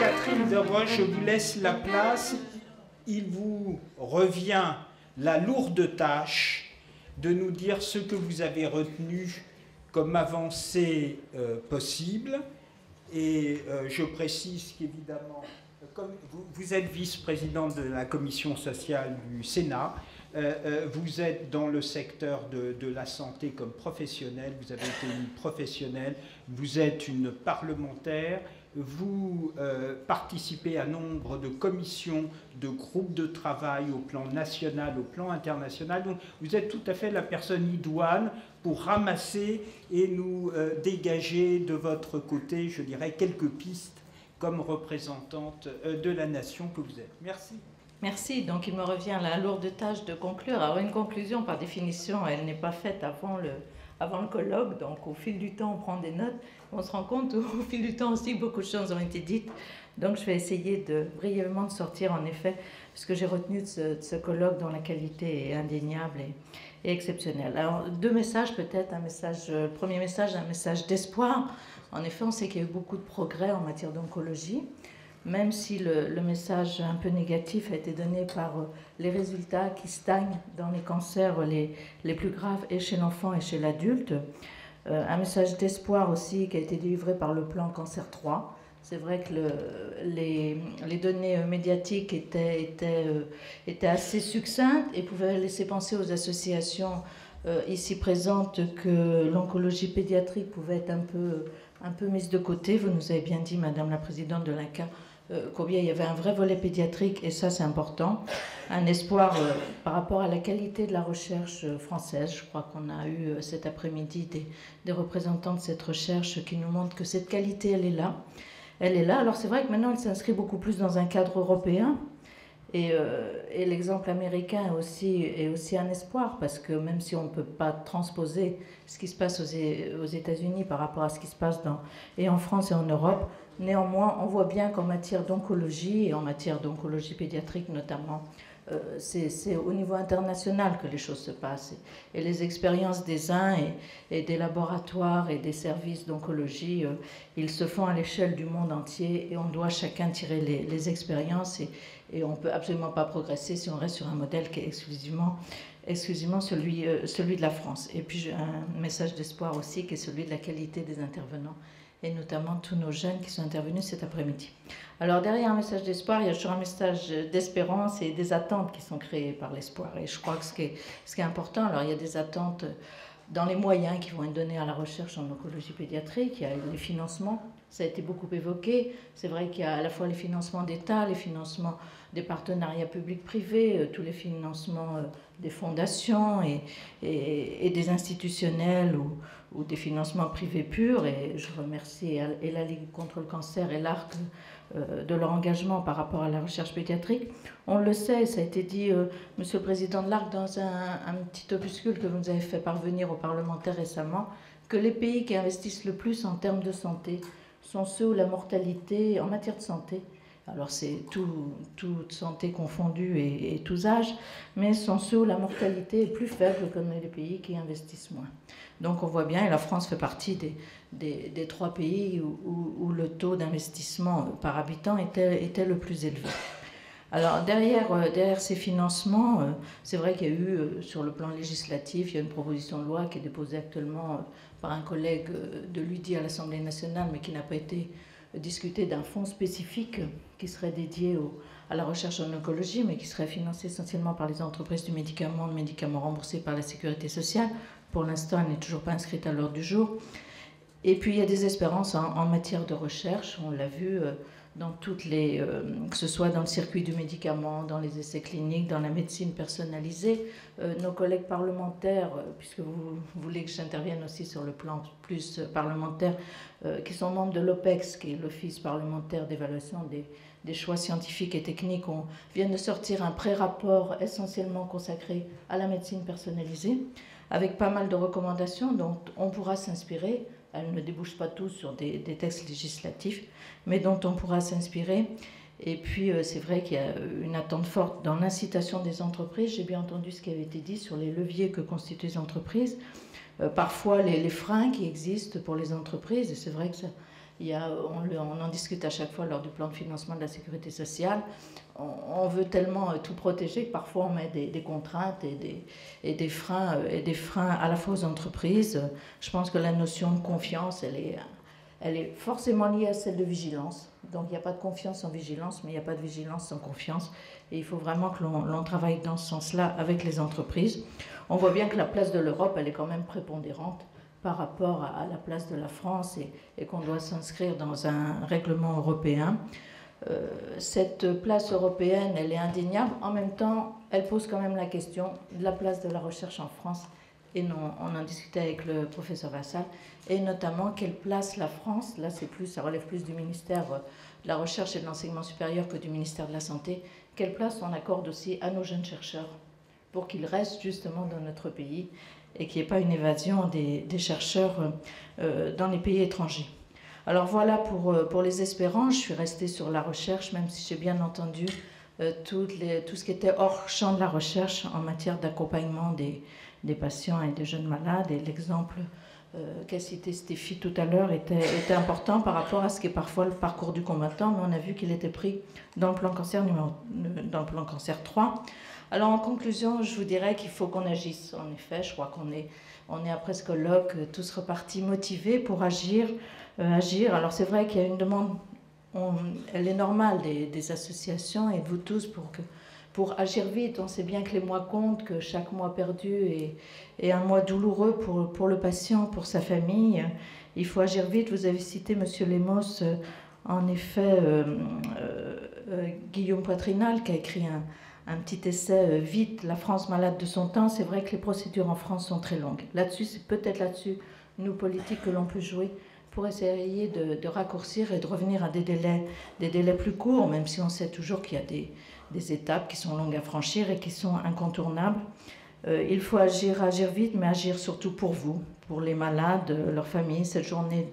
Catherine Deroche, je vous laisse la place. Il vous revient la lourde tâche de nous dire ce que vous avez retenu comme avancée possible. Et je précise qu'évidemment, comme vous êtes vice-présidente de la commission sociale du Sénat, vous êtes dans le secteur de la santé comme professionnelle, vous avez été une professionnelle, vous êtes une parlementaire, vous participez à nombre de commissions, de groupes de travail au plan national, au plan international, donc vous êtes tout à fait la personne idoine pour ramasser et nous dégager de votre côté, je dirais, quelques pistes comme représentante de la nation que vous êtes. Merci. Merci. Donc il me revient la lourde tâche de conclure. Alors une conclusion, par définition, elle n'est pas faite avant le colloque. Donc au fil du temps, on prend des notes. On se rend compte au fil du temps aussi que beaucoup de choses ont été dites. Donc je vais essayer brièvement de sortir en effet ce que j'ai retenu de ce colloque dont la qualité est indéniable et exceptionnelle. Alors deux messages peut-être. Le premier message, un message d'espoir. En effet, on sait qu'il y a eu beaucoup de progrès en matière d'oncologie. Même si le message un peu négatif a été donné par les résultats qui stagnent dans les cancers les plus graves et chez l'enfant et chez l'adulte. Un message d'espoir aussi qui a été délivré par le plan Cancer 3. C'est vrai que les données médiatiques étaient assez succinctes et pouvaient laisser penser aux associations ici présentes que l'oncologie pédiatrique pouvait être un peu mise de côté. Vous nous avez bien dit, Madame la Présidente de l'INCa, combien il y avait un vrai volet pédiatrique, et ça c'est important. Un espoir par rapport à la qualité de la recherche française. Je crois qu'on a eu cet après-midi des représentants de cette recherche qui nous montrent que cette qualité, elle est là. Elle est là. Alors c'est vrai que maintenant elle s'inscrit beaucoup plus dans un cadre européen. Et l'exemple américain est aussi un espoir, parce que même si on ne peut pas transposer ce qui se passe aux États-Unis par rapport à ce qui se passe et en France et en Europe, néanmoins, on voit bien qu'en matière d'oncologie, et en matière d'oncologie pédiatrique notamment, c'est au niveau international que les choses se passent. Et les expériences des uns et des laboratoires et des services d'oncologie, ils se font à l'échelle du monde entier, et on doit chacun tirer les expériences, et on ne peut absolument pas progresser si on reste sur un modèle qui est exclusivement celui de la France. Et puis un message d'espoir aussi qui est celui de la qualité des intervenants, et notamment tous nos jeunes qui sont intervenus cet après-midi. Alors derrière un message d'espoir, il y a toujours un message d'espérance et des attentes qui sont créées par l'espoir. Et je crois que ce qui est important, alors il y a des attentes dans les moyens qui vont être donnés à la recherche en oncologie pédiatrique, il y a les financements, ça a été beaucoup évoqué. C'est vrai qu'il y a à la fois les financements d'État, les financements des partenariats publics-privés, tous les financements des fondations et des institutionnels ou des financements privés purs. Et je remercie et la Ligue contre le cancer et l'ARC de leur engagement par rapport à la recherche pédiatrique. On le sait, ça a été dit, Monsieur le Président de l'ARC, dans un petit opuscule que vous nous avez fait parvenir aux parlementaires récemment, que les pays qui investissent le plus en termes de santé sont ceux où la mortalité en matière de santé, alors c'est toute santé confondue et tous âges, mais sont ceux où la mortalité est plus faible que les pays qui investissent moins. Donc on voit bien, et la France fait partie des 3 pays où le taux d'investissement par habitant était le plus élevé. Alors derrière ces financements, c'est vrai qu'il y a eu, sur le plan législatif, il y a une proposition de loi qui est déposée actuellement par un collègue de l'UDI à l'Assemblée nationale, mais qui n'a pas été discutée, d'un fonds spécifique qui serait dédié à la recherche en oncologie, mais qui serait financé essentiellement par les entreprises du médicament, de médicaments remboursés par la sécurité sociale. Pour l'instant, elle n'est toujours pas inscrite à l'ordre du jour. Et puis il y a des espérances en matière de recherche, on l'a vu dans toutes que ce soit dans le circuit du médicament, dans les essais cliniques, dans la médecine personnalisée. Nos collègues parlementaires, puisque vous voulez que j'intervienne aussi sur le plan plus parlementaire, qui sont membres de l'OPEX, qui est l'Office parlementaire d'évaluation des choix scientifiques et techniques, viennent de sortir un pré-rapport essentiellement consacré à la médecine personnalisée, avec pas mal de recommandations dont on pourra s'inspirer. Elles ne débouchent pas tous sur des textes législatifs, mais dont on pourra s'inspirer. Et puis, c'est vrai qu'il y a une attente forte dans l'incitation des entreprises. J'ai bien entendu ce qui avait été dit sur les leviers que constituent les entreprises. Parfois, les freins qui existent pour les entreprises, et c'est vrai que on en discute à chaque fois lors du plan de financement de la sécurité sociale. On veut tellement tout protéger que parfois on met des contraintes et des freins à la fois aux entreprises. Je pense que la notion de confiance, elle est forcément liée à celle de vigilance. Donc il n'y a pas de confiance sans vigilance, mais il n'y a pas de vigilance sans confiance. Et il faut vraiment que l'on travaille dans ce sens-là avec les entreprises. On voit bien que la place de l'Europe, elle est quand même prépondérante par rapport à la place de la France et qu'on doit s'inscrire dans un règlement européen. Cette place européenne, elle est indéniable. En même temps, elle pose quand même la question de la place de la recherche en France. Et non, on en discutait avec le professeur Vassal, et notamment quelle place la France, là ça relève plus du ministère de la Recherche et de l'Enseignement supérieur que du ministère de la Santé, quelle place on accorde aussi à nos jeunes chercheurs pour qu'ils restent justement dans notre pays et qu'il n'y ait pas une évasion des chercheurs dans les pays étrangers. Alors voilà pour les espérants. Je suis restée sur la recherche, même si j'ai bien entendu tout ce qui était hors champ de la recherche en matière d'accompagnement des patients et des jeunes malades. Et l'exemple qu'a cité Stéphie tout à l'heure était important par rapport à ce qui est parfois le parcours du combattant, mais on a vu qu'il était pris dans le plan cancer, dans le plan cancer 3. Alors en conclusion, je vous dirais qu'il faut qu'on agisse. En effet, je crois qu'on est après ce colloque tous repartis motivés pour agir. Alors c'est vrai qu'il y a une demande, elle est normale des associations et de vous tous pour agir vite. On sait bien que les mois comptent, que chaque mois perdu est un mois douloureux pour le patient, pour sa famille. Il faut agir vite. Vous avez cité, Monsieur Lemos, en effet, Guillaume Poitrinal, qui a écrit un petit essai vite, La France malade de son temps. C'est vrai que les procédures en France sont très longues. Là-dessus, c'est peut-être là-dessus, nous, politiques, que l'on peut jouer pour essayer de raccourcir et de revenir à des délais plus courts, même si on sait toujours qu'il y a des étapes qui sont longues à franchir et qui sont incontournables. Il faut agir vite, mais agir surtout pour vous, pour les malades, leurs familles. Cette journée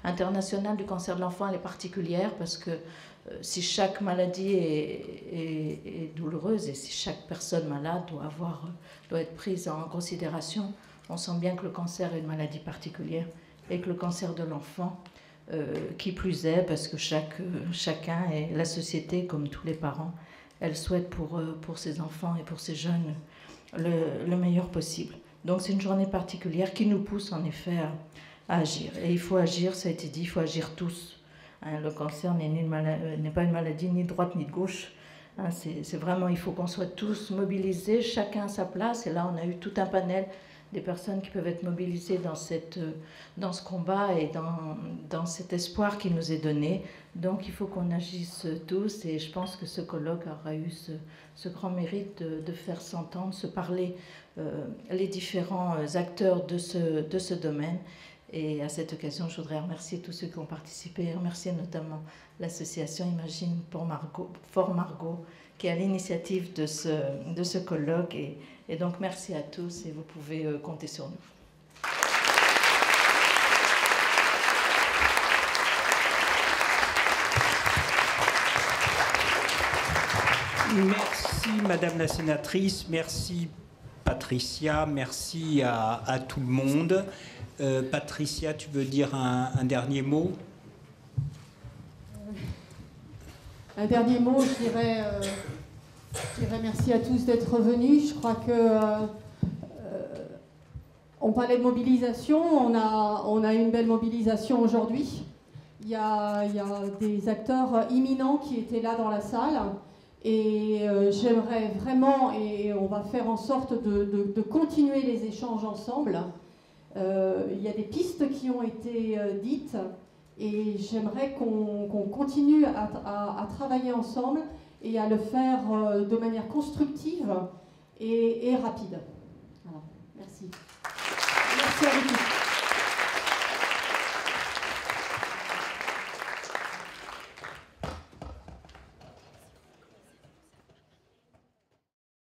internationale du cancer de l'enfant, elle est particulière parce que si chaque maladie est douloureuse et si chaque personne malade doit être prise en considération, on sent bien que le cancer est une maladie particulière et que le cancer de l'enfant, qui plus est, parce que chacun et la société, comme tous les parents, elle souhaite pour ses enfants et pour ses jeunes le meilleur possible. Donc c'est une journée particulière qui nous pousse en effet à agir. Et il faut agir, ça a été dit, il faut agir tous. Hein, le cancer n'est pas une maladie ni de droite ni de gauche. Hein, c'est vraiment, il faut qu'on soit tous mobilisés, chacun à sa place. Et là, on a eu tout un panel des personnes qui peuvent être mobilisées dans ce combat et dans cet espoir qui nous est donné. Donc il faut qu'on agisse tous et je pense que ce colloque aura eu ce grand mérite de faire s'entendre, se parler les différents acteurs de ce domaine. Et à cette occasion, je voudrais remercier tous ceux qui ont participé, remercier notamment l'association Imagine for Margot, qui est à l'initiative de ce colloque. Et donc, merci à tous et vous pouvez compter sur nous. Merci, Madame la sénatrice. Merci, Patricia. Merci à tout le monde. Patricia, tu veux dire un dernier mot? Un dernier mot, je dirais merci à tous d'être revenus. Je crois que on parlait de mobilisation, on a une belle mobilisation aujourd'hui. Il y a des acteurs imminents qui étaient là dans la salle et j'aimerais vraiment, et on va faire en sorte de continuer les échanges ensemble. Il y a des pistes qui ont été dites et j'aimerais qu'on continue à travailler ensemble et à le faire de manière constructive et rapide. Voilà. Merci. Merci à vous.